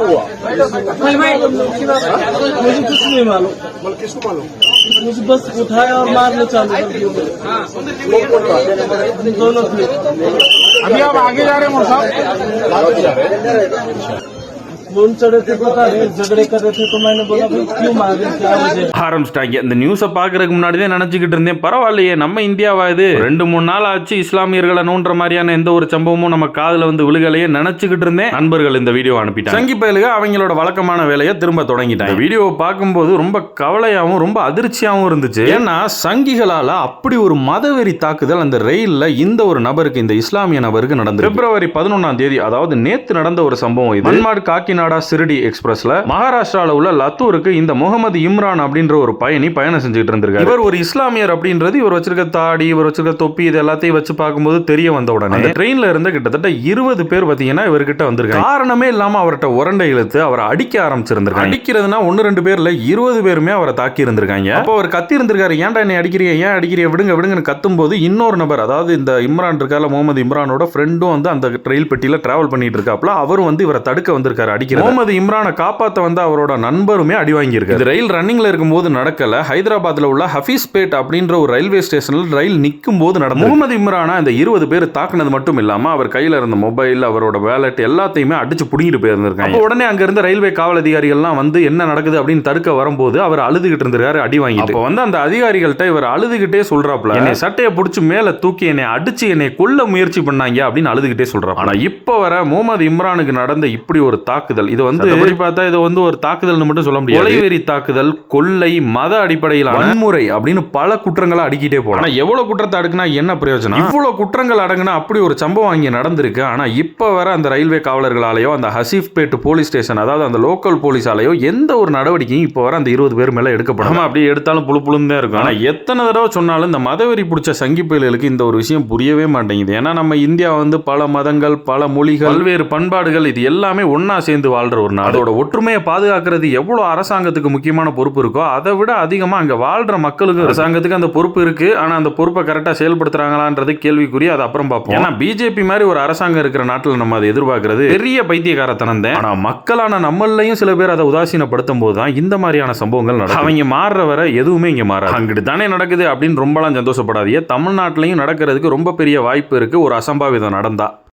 हुआ? मुझे कुछ नहीं मालूम। मतलब किसको मालूम? मुझे बस उठाया और मारने चालू कर दिया। दोनों थे। अभी आप आगे जा रहे हैं साहब? आगे जा रहे हैं। फोन चढ़े थे, पता नहीं झगड़े कर रहे थे, तो मैंने बोला भाई क्यों मार रहे, क्या वजह? ஆரம்பிச்சிட்டாங்க. இந்த நியூஸை பார்க்கறதுக்கு முன்னாடி தான் நினைச்சுக்கிட்டு இருந்தேன், பரவாயில்லையே நம்ம இந்தியாவா இது, 2-3 நாள் ஆச்சு இஸ்லாமியர்களை நோன்ற மாதிரியான எந்த ஒரு சம்பவமும் நம்ம காதுல வந்து விழுகலையே நினைச்சுக்கிட்டு இருந்தேன். நண்பர்கள் இந்த வீடியோ அனுப்பிட்டாங்க. சங்கி பயலுக அவங்களோட வழக்கமான வேலையை திரும்ப தொடங்கிட்டாங்க. வீடியோவை பார்க்கும்போது ரொம்ப கவலையாகவும் ரொம்ப அதிர்ச்சியாகவும் இருந்துச்சு. ஏன்னா சங்கிகளால அப்படி ஒரு மதவெறி தாக்குதல் அந்த ரயில்ல இந்த ஒரு நபருக்கு, இந்த இஸ்லாமிய நபருக்கு நடந்தது. பிப்ரவரி 11ஆம் தேதி, அதாவது நேத்து நடந்த ஒரு சம்பவம் இது. மன்மாட் காக்கிநாடா சிறுடி எக்ஸ்பிரஸ்ல மகாராஷ்டிரால உள்ள லத்தூருக்கு இந்த முகமது இம்ரான் அப்படின்ற ஒரு பயணி பயணம் செஞ்சுட்டு இருந்திருக்காரு. இவர் ஒரு இஸ்லாமியர் அப்படின்றது இவர் வச்சிருக்க தாடி, இவர் வச்சிருக்க தொப்பி, இது எல்லாத்தையும் வச்சு பார்க்கும்போது தெரிய வந்த உடனே அந்த ட்ரெயின்ல இருந்து கிட்டத்தட்ட 20 பேர் பாத்தீங்கன்னா இவர்கிட்ட வந்திருக்காங்க. காரணமே இல்லாம அவர்கிட்ட உரண்டை இழுத்து அவரை அடிக்க ஆரம்பிச்சிருந்திருக்காங்க. அடிக்கிறதுனா 1-2 பேர்ல 20 பேருமே அவரை தாக்கி இருந்திருக்காங்க. அப்போ அவர் கத்தி இருந்திருக்காரு, ஏன்டா என்னை அடிக்கிறீங்க, ஏன் அடிக்கிறீங்க, விடுங்க விடுங்கன்னு கத்தும் போது இன்னொரு நபர், அதாவது இந்த இம்ரான் இருக்கால முகமது இம்ரானோட ஃப்ரெண்டும் வந்து அந்த ரயில் பெட்டியில டிராவல் பண்ணிட்டு இருக்காப்ல, அவரும் வந்து இவரை தடுக்க வந்திருக்காரு. அடிக்கிற முகமது இம்ரானை காப்பாத்த வந்து அவரோட நண்பருமே அடி வாங்கியிருக்காரு. ரயில் ரன்னிங்ல இருக்கும்போது நடக்கல, ஹைதராபாத்ல உள்ள ஹபீஸ்பேட் அப்படின்ற ஒரு ரயில்வே ஸ்டேஷன்ல ரயில் நிற்கும் போது நடந்தது. முகமது இம்ரானை இந்த 20 பேர் தாக்குனது மட்டும் இல்லாம அவர் கையில இருந்த மொபைல், அவரோட வேலட் எல்லாத்தையுமே அடிச்சு புடிங்கிட்டு போயிருந்திருக்காங்க. உடனே அங்க இருந்த ரயில்வே காவல் அதிகாரிகள்லாம் வந்து என்ன நடக்குது அப்படின்னு தடுக்க வரும்போது அவர் அழுதுகிட்டு இருந்திருக்காரு அடி வாங்கிட்டு. அப்போ வந்து அந்த அதிகாரிகள்ட்ட இவர் அழுதுகிட்டே சொல்றாப்ல, என்னை சட்டையை பிடிச்சி மேல தூக்கி என்னை அடிச்சு என்னை கொல்ல முயற்சி பண்ணாங்க அப்படின்னு அழுதுகிட்டே சொல்றாப்ல. ஆனா இப்ப வர முகமது இம்ரானுக்கு நடந்த இப்படி ஒரு தாக்குதல், இது வந்து பார்த்தா இது வந்து ஒரு தாக்குதல் மட்டும் சொல்ல முடியாது. கொலைவெறி தாக்குதல், கொள்ளை, மத அடிப்படையிலான வன்முறை அப்படின்னு பல குற்றங்களை அடிக்கிட்டே போலாம். ஆனா எவ்வளவு குற்றத்தை அடுக்குனா என்ன பிரயோஜனம்? இவ்வளவு குற்றங்கள் அடங்குனா அப்படி ஒரு சம்பவம் இங்க நடந்திருக்கு. ஆனா இப்ப வர அந்த ரயில்வே காவலர்களாலேயோ அந்த ஹசீஃப்பேட் போலீஸ் ஸ்டேஷன், அதாவது அந்த லோக்கல் போலீஸாலேயோ எந்த ஒரு நடவடிக்கையும் இப்ப வர அந்த 20 பேர் மேல எடுக்கப்படும். அப்படியே எடுத்தாலும் புழு புழுன்னு தான் இருக்கும். ஆனா எத்தனை தடவை சொன்னாலும் இந்த மதவெறி பிடிச்ச சங்கி பயலுக்கு இந்த ஒரு விஷயம் புரியவே மாட்டேங்குது. ஏன்னா நம்ம இந்தியா வந்து பல மதங்கள், பல மொழிகள், பல்வேறு பண்பாடுகள், இது எல்லாமே ஒன்னா சேர்ந்து வாழ்ற ஒரு நாடு. அதோட ஒற்றுமையை பாதுகாக்கிறது எவ்வளவு அரசாங்கத்துக்கு முக்கியமான பொறுப்பு இருக்கோ அதை விட அதிகமா அங்க வாழ்ற மக்களுக்கு அரசாங்கத்துக்கு அந்த பொறுப்பு இருக்கு. ஆனா அந்த பொறுப்பை கரெக்டா செயல்படுத்துறாங்களான்றது கேள்விக்குரிய, அது அப்புறம் பார்ப்போம். ஏன்னா பிஜேபி மாதிரி ஒரு அரசாங்கம் இருக்கிற நாட்டில் நம்ம அதை எதிர்பார்க்கிறது பெரிய பைத்தியக்காரத்தனம் தான். ஆனா மக்களான நம்மளையும் சில பேர் அதை உதாசீனப்படுத்தும் போது தான் இந்த மாதிரியான சம்பவங்கள் நடக்கும். அவங்க மாறுற வர எதுவுமே இங்க மாறாது. அங்கிட்டு தானே நடக்குது அப்படின்னு ரொம்பலாம் சந்தோஷப்படாதீங்க. தமிழ்நாட்டிலையும் நடக்கிறதுக்கு ரொம்ப பெரிய வாய்ப்பு இருக்கு ஒரு அசம்பாவிதம் நடந்தா.